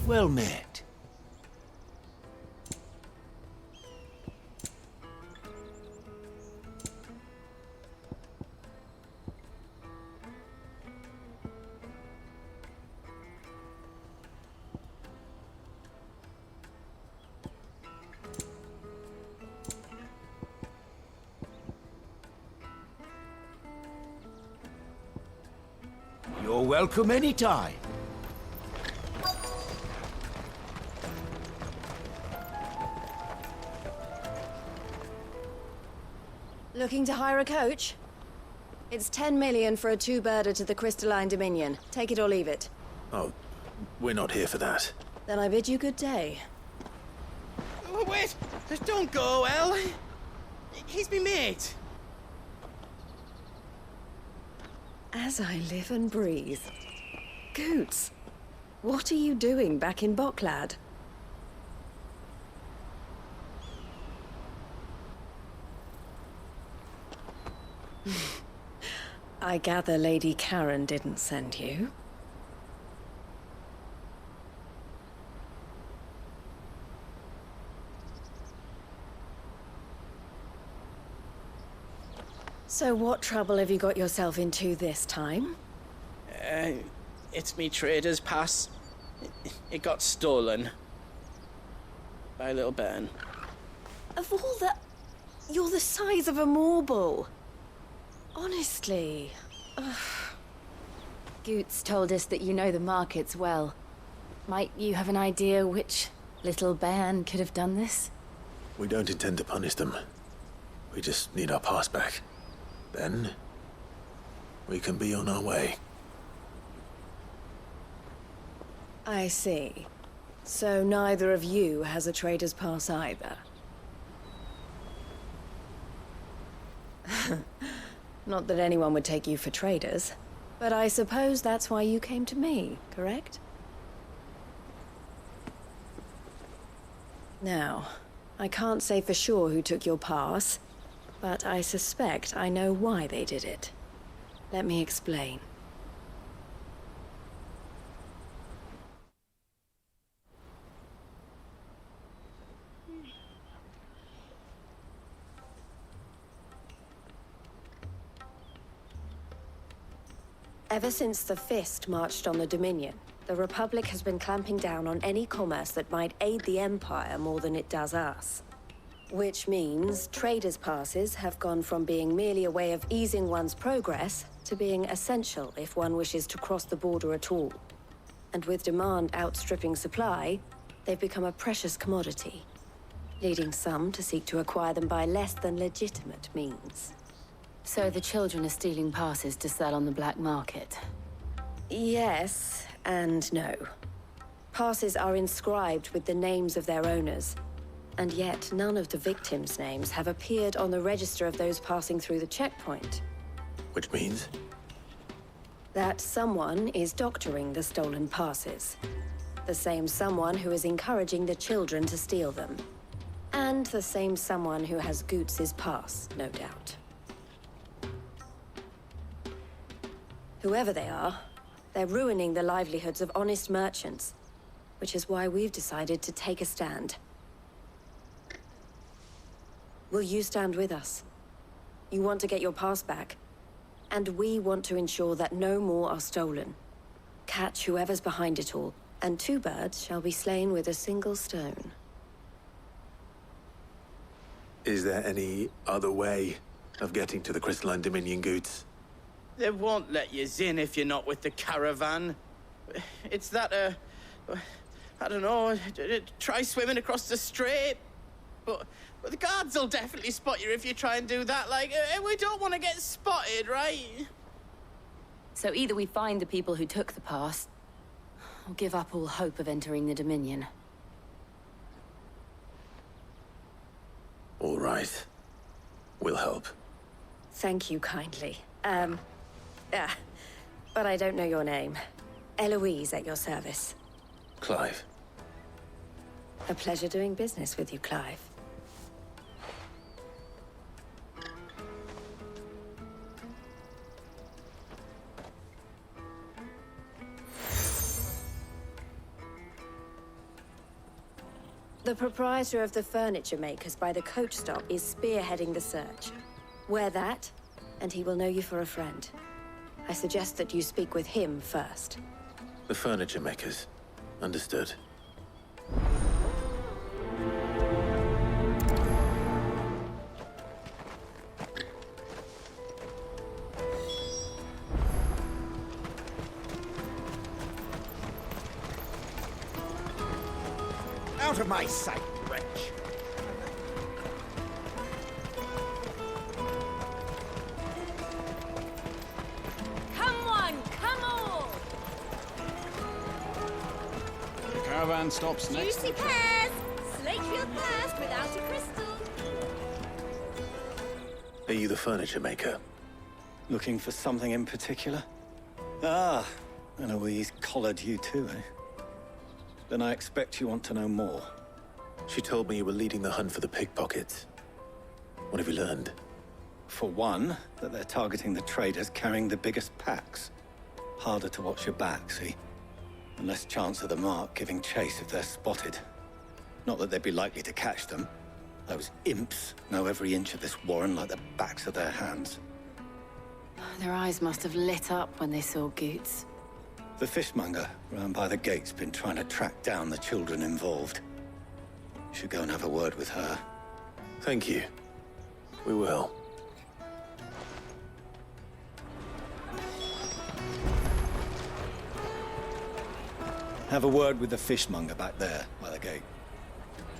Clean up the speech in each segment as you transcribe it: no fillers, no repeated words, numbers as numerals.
Well met. You're welcome anytime. Looking to hire a coach? It's 10 million for a two-birder to the Crystalline Dominion. Take it or leave it. Oh, we're not here for that. Then I bid you good day. Oh, wait! Don't go, El! He's me mate. As I live and breathe. Goots, what are you doing back in Boklad? I gather Lady Karen didn't send you. So what trouble have you got yourself into this time? It's me trader's pass. It got stolen. By a little bairn. Of all the... You're the size of a marble. Honestly. Ugh. Goots told us that you know the markets well. Might you have an idea which little bairn could have done this? We don't intend to punish them. We just need our pass back. Then, we can be on our way. I see. So neither of you has a trader's pass either. Not that anyone would take you for traders, but I suppose that's why you came to me, correct? Now, I can't say for sure who took your pass, but I suspect I know why they did it. Let me explain. Ever since the Fist marched on the Dominion, the Republic has been clamping down on any commerce that might aid the Empire more than it does us. Which means traders' passes have gone from being merely a way of easing one's progress to being essential if one wishes to cross the border at all. And with demand outstripping supply, they've become a precious commodity, leading some to seek to acquire them by less than legitimate means. So the children are stealing passes to sell on the black market? Yes and no. Passes are inscribed with the names of their owners, and yet none of the victims' names have appeared on the register of those passing through the checkpoint. Which means? That someone is doctoring the stolen passes. The same someone who is encouraging the children to steal them. And the same someone who has Goots' pass, no doubt. Whoever they are, they're ruining the livelihoods of honest merchants, which is why we've decided to take a stand. Will you stand with us? You want to get your pass back, and we want to ensure that no more are stolen. Catch whoever's behind it all, and two birds shall be slain with a single stone. Is there any other way of getting to the Crystalline Dominion, Goots? They won't let you in if you're not with the caravan. It's that, I don't know, try swimming across the strait. But the guards will definitely spot you if you try and do that. Like, we don't want to get spotted, right? So either we find the people who took the pass, or give up all hope of entering the Dominion. All right. We'll help. Thank you kindly. But I don't know your name. Eloise at your service. Clive. A pleasure doing business with you, Clive. The proprietor of the furniture makers by the coach stop is spearheading the search. Wear that, and he will know you for a friend. I suggest that you speak with him first. The furniture makers. Understood. Out of my sight, wretch! Come on, come on! The caravan stops next. Juicy pears! Slake your thirst without a crystal. Are you the furniture maker? Looking for something in particular? Ah, and Eloise collared you too, eh? Then I expect you want to know more. She told me you were leading the hunt for the pickpockets. What have you learned? For one, that they're targeting the traders carrying the biggest packs. Harder to watch your back, see? And less chance of the mark giving chase if they're spotted. Not that they'd be likely to catch them. Those imps know every inch of this warren like the backs of their hands. Their eyes must have lit up when they saw Goots. The fishmonger round by the gate's been trying to track down the children involved. Should go and have a word with her. Thank you. We will. Have a word with the fishmonger back there by the gate.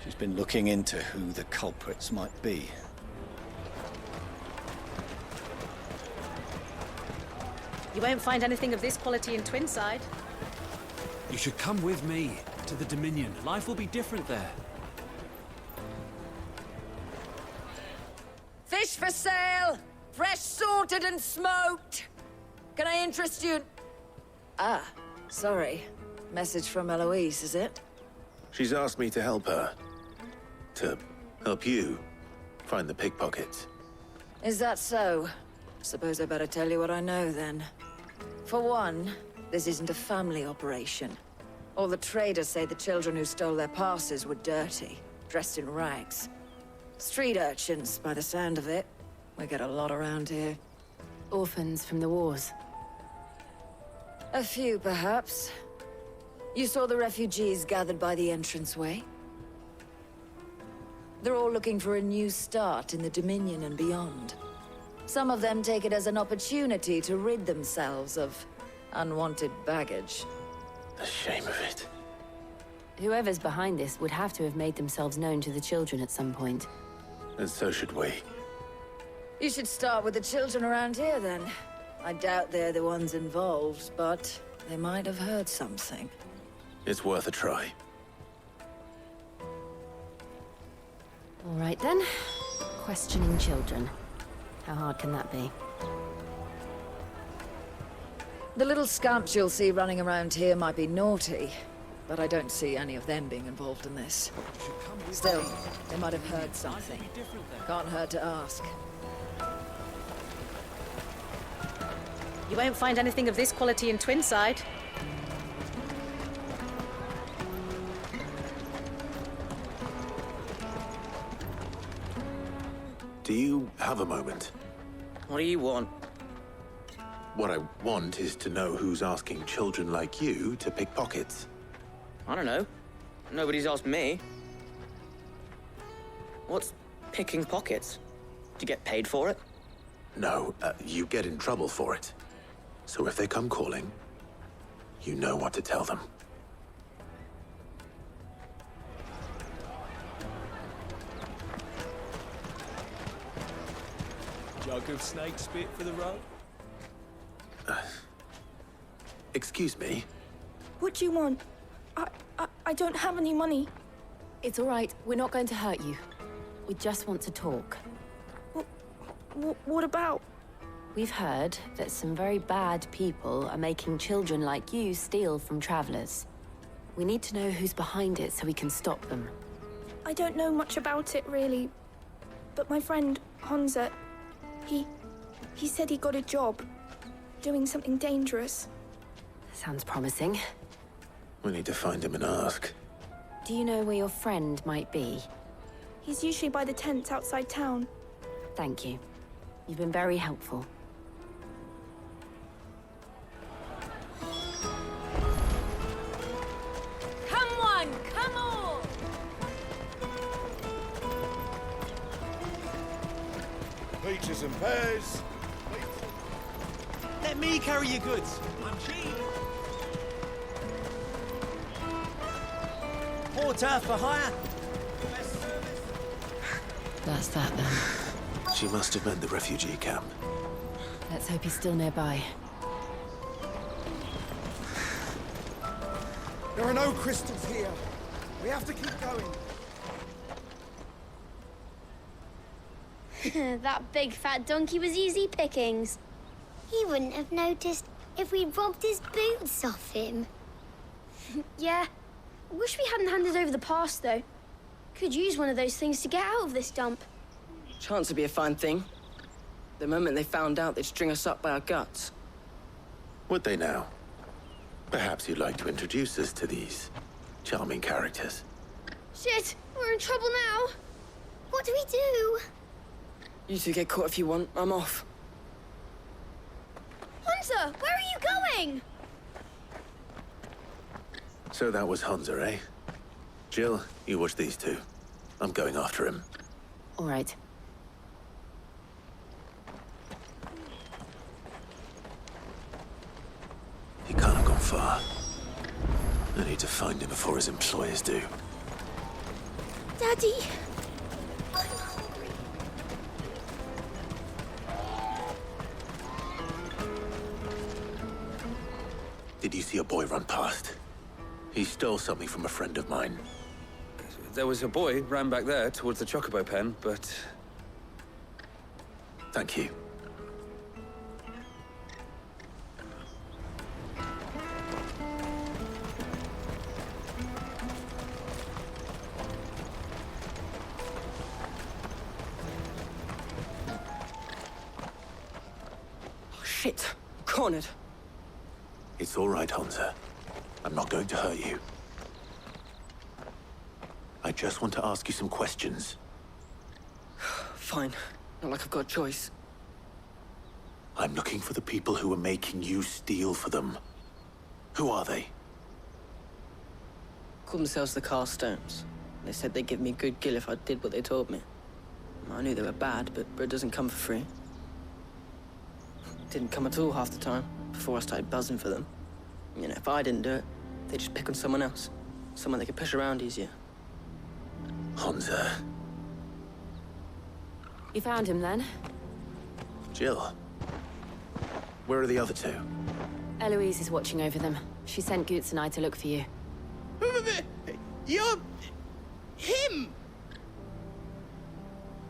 She's been looking into who the culprits might be. You won't find anything of this quality in Twinside. You should come with me to the Dominion. Life will be different there. Fish for sale! Fresh sorted and smoked! Can I interest you? Ah, sorry. Message from Eloise, is it? She's asked me to help her. To help you find the pickpockets. Is that so? Suppose I better tell you what I know, then. For one, this isn't a family operation. All the traders say the children who stole their passes were dirty, dressed in rags. Street urchins, by the sound of it. We get a lot around here. Orphans from the wars. A few, perhaps. You saw the refugees gathered by the entranceway? They're all looking for a new start in the Dominion and beyond. Some of them take it as an opportunity to rid themselves of unwanted baggage. The shame of it. Whoever's behind this would have to have made themselves known to the children at some point. And so should we. You should start with the children around here, then. I doubt they're the ones involved, but they might have heard something. It's worth a try. All right then. Questioning children. How hard can that be? The little scamps you'll see running around here might be naughty, but I don't see any of them being involved in this. Still, they might have heard something. Can't hurt to ask. You won't find anything of this quality in Twinside. Do you have a moment? What do you want? What I want is to know who's asking children like you to pick pockets. I don't know. Nobody's asked me. What's picking pockets? Do you get paid for it? No, you get in trouble for it. So if they come calling, you know what to tell them. Jug of snake spit for the road? Excuse me? What do you want? I don't have any money. It's all right. We're not going to hurt you. We just want to talk. What about? We've heard that some very bad people are making children like you steal from travelers. We need to know who's behind it so we can stop them. I don't know much about it, really. But my friend, Hansa, he said he got a job. Doing something dangerous. Sounds promising. We need to find him and ask. Do you know where your friend might be? He's usually by the tents outside town. Thank you. You've been very helpful. Come on, come on! Peaches and pears. Let me carry your goods. I'm cheap. Porter for hire. That's that then. She must have meant the refugee camp. Let's hope he's still nearby. There are no crystals here. We have to keep going. That big fat donkey was easy pickings. He wouldn't have noticed if we'd robbed his boots off him. Yeah. Wish we hadn't handed over the pass, though. Could use one of those things to get out of this dump. Chance would be a fine thing. The moment they found out, they'd string us up by our guts. Would they now? Perhaps you'd like to introduce us to these charming characters. Shit, we're in trouble now. What do we do? You two get caught if you want. I'm off. Hunter, where are you going? So that was Hunter, eh? Jill, you watch these two. I'm going after him. All right. He can't have gone far. I need to find him before his employers do. Daddy. Did you see a boy run past? He stole something from a friend of mine. There was a boy ran back there towards the Chocobo pen, but... Thank you. Oh, shit. Cornered. It's all right, Hunter. I'm not going to hurt you. I just want to ask you some questions. Fine. Not like I've got a choice. I'm looking for the people who are making you steal for them. Who are they? Called themselves the Carstones. They said they'd give me good gill if I did what they told me. I knew they were bad, but bread doesn't come for free. Didn't come at all half the time, before I started buzzing for them. You know, if I didn't do it, they'd just pick on someone else. Someone they could push around easier. Hunter. You found him then? Jill. Where are the other two? Eloise is watching over them. She sent Goots and I to look for you. You're... him!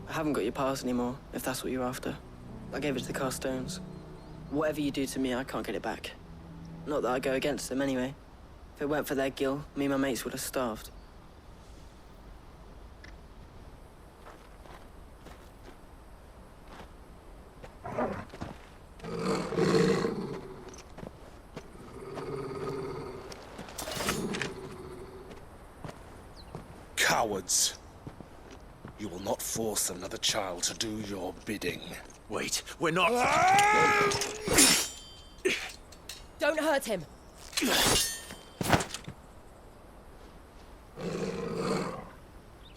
I haven't got your pass anymore, if that's what you're after. I gave it to the Carstones. Whatever you do to me, I can't get it back. Not that I go against them anyway. If it weren't for their gill, me and my mates would have starved. Cowards. You will not force another child to do your bidding. Wait, we're not... Don't hurt him.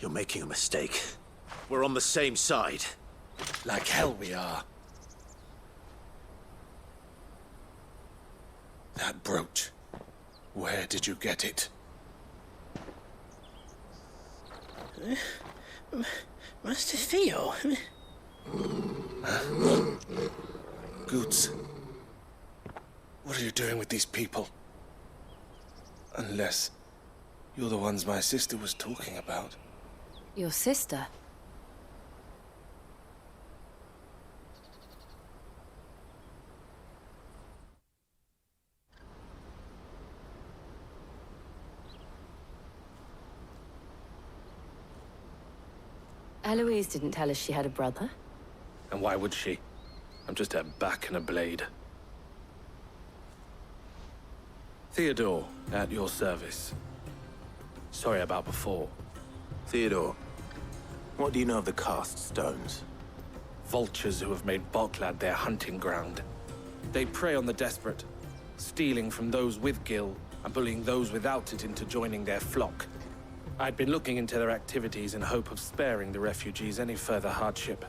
You're making a mistake. We're on the same side. Like hell we are. That brooch. Where did you get it? Master Theo? Goots. What are you doing with these people? Unless you're the ones my sister was talking about. Your sister? Eloise didn't tell us she had a brother. And why would she? I'm just her back and a blade. Theodore, at your service. Sorry about before. Theodore, what do you know of the cast stones? Vultures who have made Boklad their hunting ground. They prey on the desperate, stealing from those with Gil and bullying those without it into joining their flock. I'd been looking into their activities in hope of sparing the refugees any further hardship.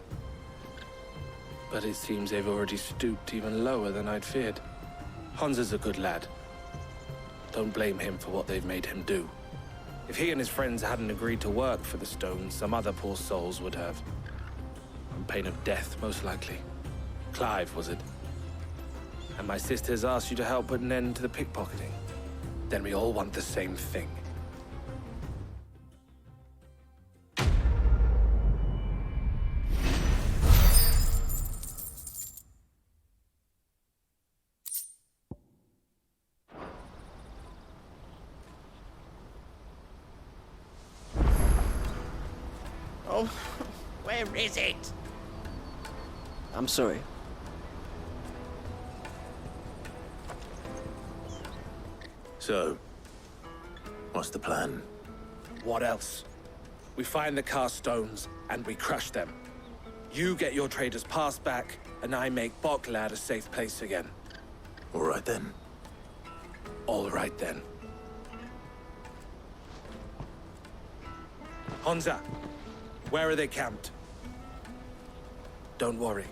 But it seems they've already stooped even lower than I'd feared. Hansa's a good lad. Don't blame him for what they've made him do. If he and his friends hadn't agreed to work for the stones, some other poor souls would have. On pain of death, most likely. Clive, was it? And my sisters asked you to help put an end to the pickpocketing. Then we all want the same thing. Oh, where is it? I'm sorry. So, what's the plan? What else? We find the cast stones, and we crush them. You get your trader's pass back, and I make Boklad a safe place again. All right then. All right then. Hansa, where are they camped? Don't worry.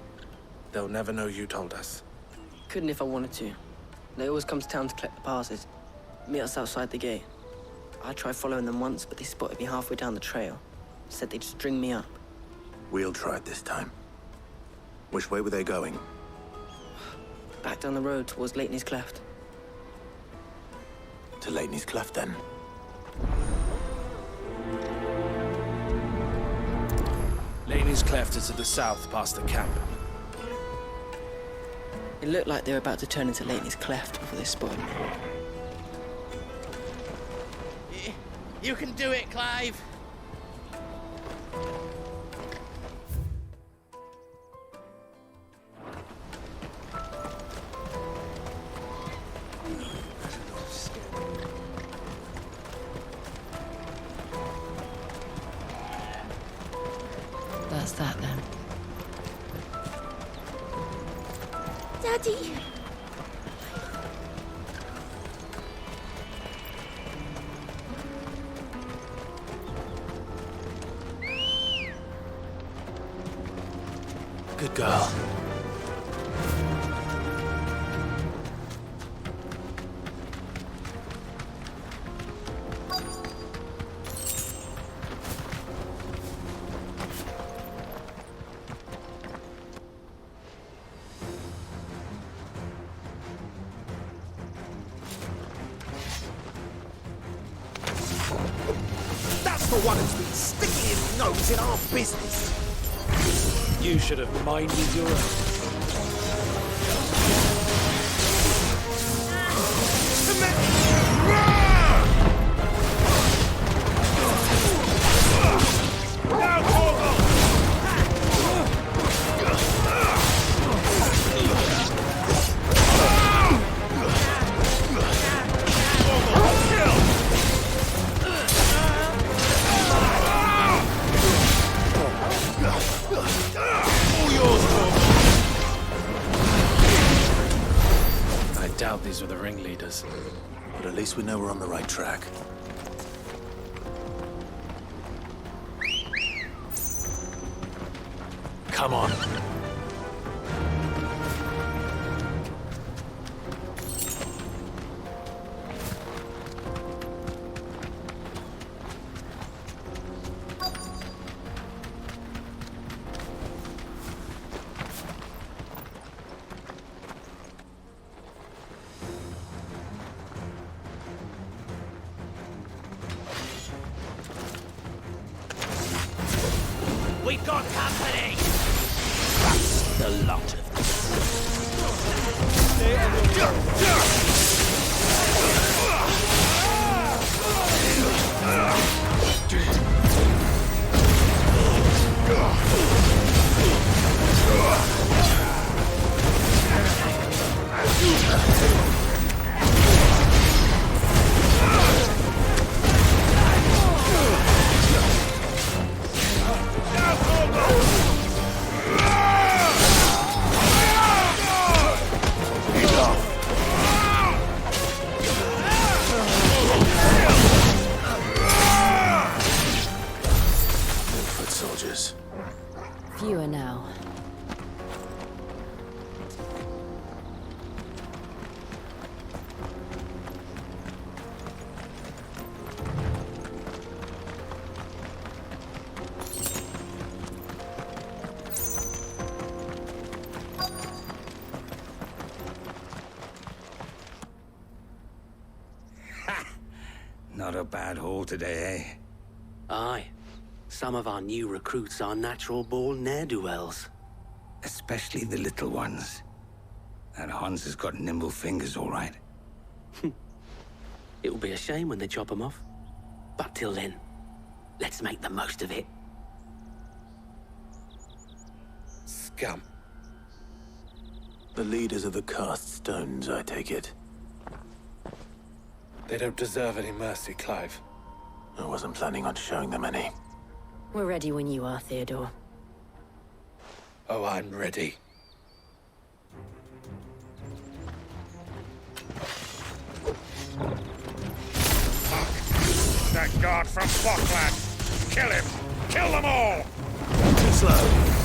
They'll never know you told us. Couldn't if I wanted to. They always come to town to collect the passes. Meet us outside the gate. I tried following them once, but they spotted me halfway down the trail. Said they'd string me up. We'll try it this time. Which way were they going? Back down the road towards Leitney's Cleft. To Leitney's Cleft, then. Leitney's Cleft is to the south, past the camp. It looked like they were about to turn into Leitney's Cleft before they spotted me. You can do it, Clive. That's that then. Daddy! Good girl. That's the one who's been sticking his nose in our business. You should have minded your own. These were the ringleaders. But at least we know we're on the right track. Come on. We've got company! That's the lot of Not a bad haul today, eh? Aye. Some of our new recruits are natural-born ne'er-do-wells. Especially the little ones. That Hans has got nimble fingers, all right. It will be a shame when they chop them off. But till then, let's make the most of it. Scum. The leaders of the cast stones, I take it. They don't deserve any mercy, Clive. I wasn't planning on showing them any. We're ready when you are, Theodore. Oh, I'm ready. That guard from Falkland! Kill him! Kill them all! Too slow.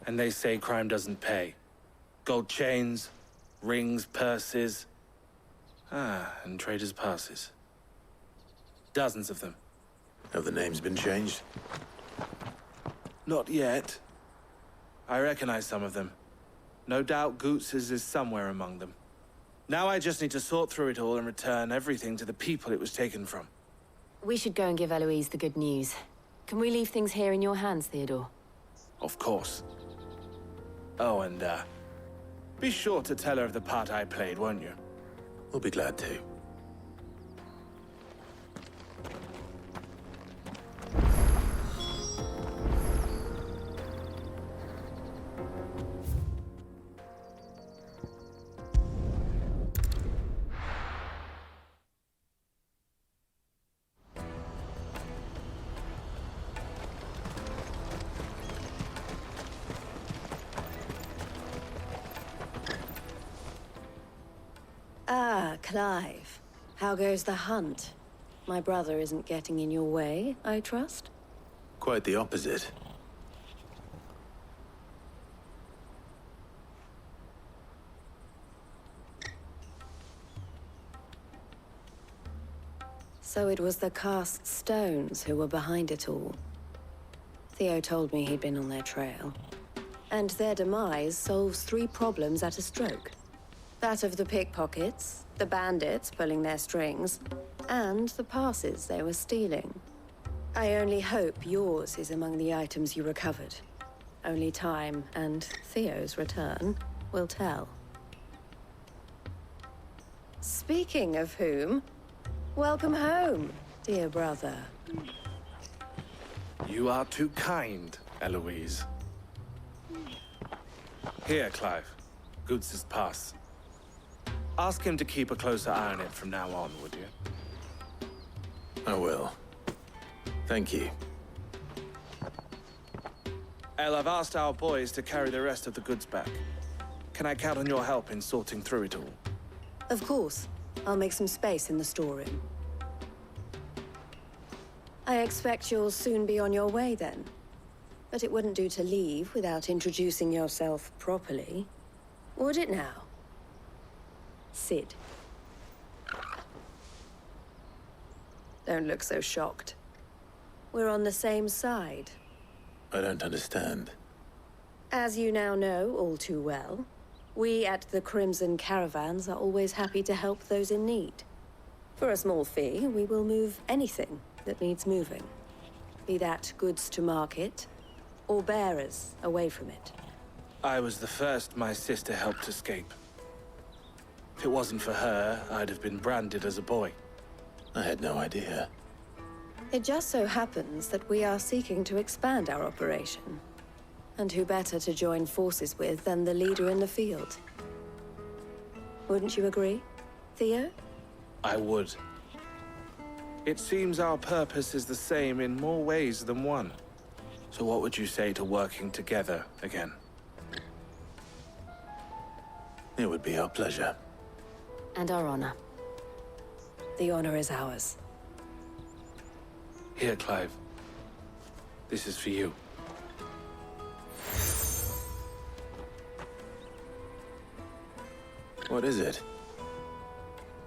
And they say crime doesn't pay. Gold chains, rings, purses. And traders' passes. Dozens of them. Have the names been changed? Not yet. I recognize some of them. No doubt Goots's is somewhere among them. Now I just need to sort through it all and return everything to the people it was taken from. We should go and give Eloise the good news. Can we leave things here in your hands, Theodore? Of course. Oh, and, be sure to tell her of the part I played, won't you? We'll be glad to. Clive. How goes the hunt? My brother isn't getting in your way, I trust? Quite the opposite. So it was the cast stones who were behind it all. Theo told me he'd been on their trail. And their demise solves 3 problems at a stroke. That of the pickpockets, the bandits pulling their strings, and the passes they were stealing. I only hope yours is among the items you recovered. Only time and Theo's return will tell. Speaking of whom, welcome home, dear brother. You are too kind, Eloise. Here, Clive. Goots' pass. Ask him to keep a closer eye on it from now on, would you? I will. Thank you. El, I've asked our boys to carry the rest of the goods back. Can I count on your help in sorting through it all? Of course. I'll make some space in the storeroom. I expect you'll soon be on your way then. But it wouldn't do to leave without introducing yourself properly. Would it now? Sid. Don't look so shocked. We're on the same side. I don't understand. As you now know all too well, we at the Crimson Caravans are always happy to help those in need. For a small fee, we will move anything that needs moving. Be that goods to market, or bearers away from it. I was the first my sister helped escape. If it wasn't for her, I'd have been branded as a boy. I had no idea. It just so happens that we are seeking to expand our operation. And who better to join forces with than the leader in the field? Wouldn't you agree, Theo? I would. It seems our purpose is the same in more ways than one. So what would you say to working together again? It would be our pleasure. And our honor. The honor is ours. Here, Clive. This is for you. What is it?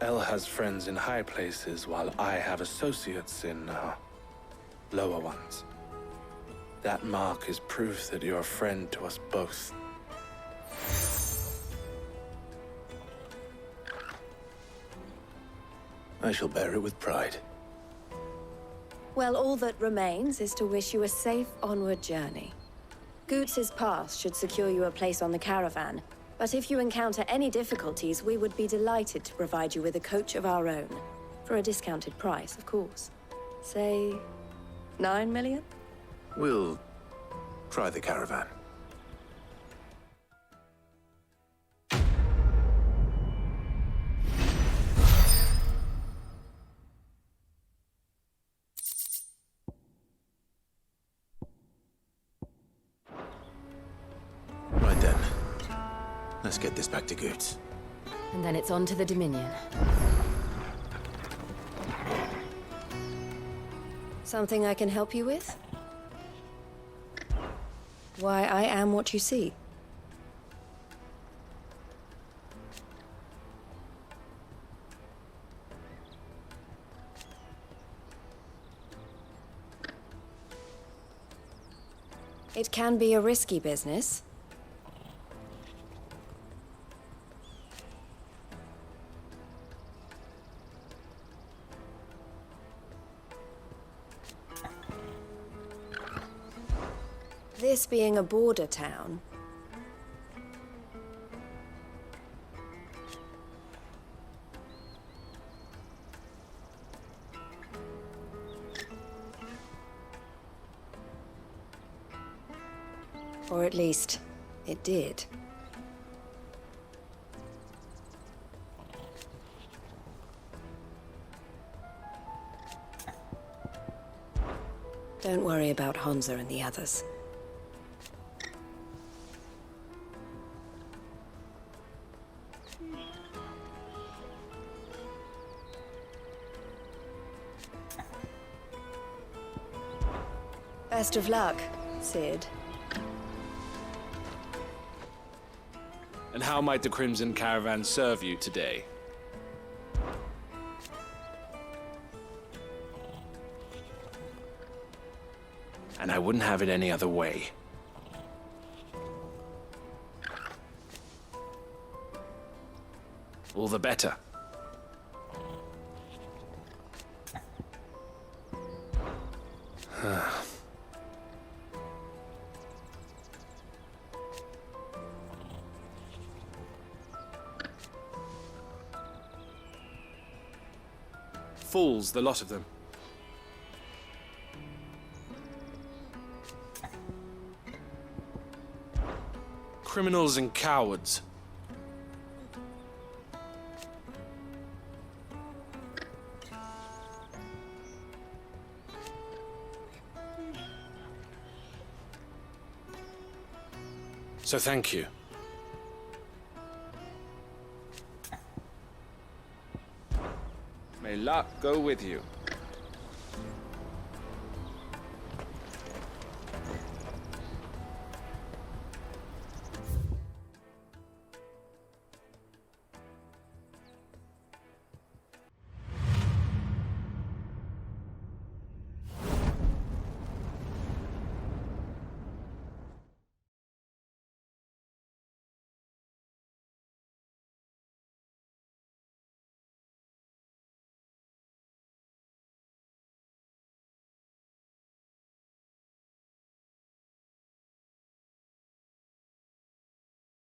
El has friends in high places, while I have associates in, lower ones. That mark is proof that you're a friend to us both. I shall bear it with pride. Well, all that remains is to wish you a safe onward journey. Goots' pass should secure you a place on the caravan, but if you encounter any difficulties, we would be delighted to provide you with a coach of our own. For a discounted price, of course. Say, 9 million? We'll try the caravan. Right then. Let's get this back to Goots. And then it's on to the Dominion. Something I can help you with? Why, I am what you see. It can be a risky business. This being a border town, or at least, it did. Don't worry about Hansa and the others. Best of luck, Sid. And how might the Crimson Caravan serve you today? And I wouldn't have it any other way. All the better. Fools, the lot of them. Criminals and cowards. So thank you. May luck go with you.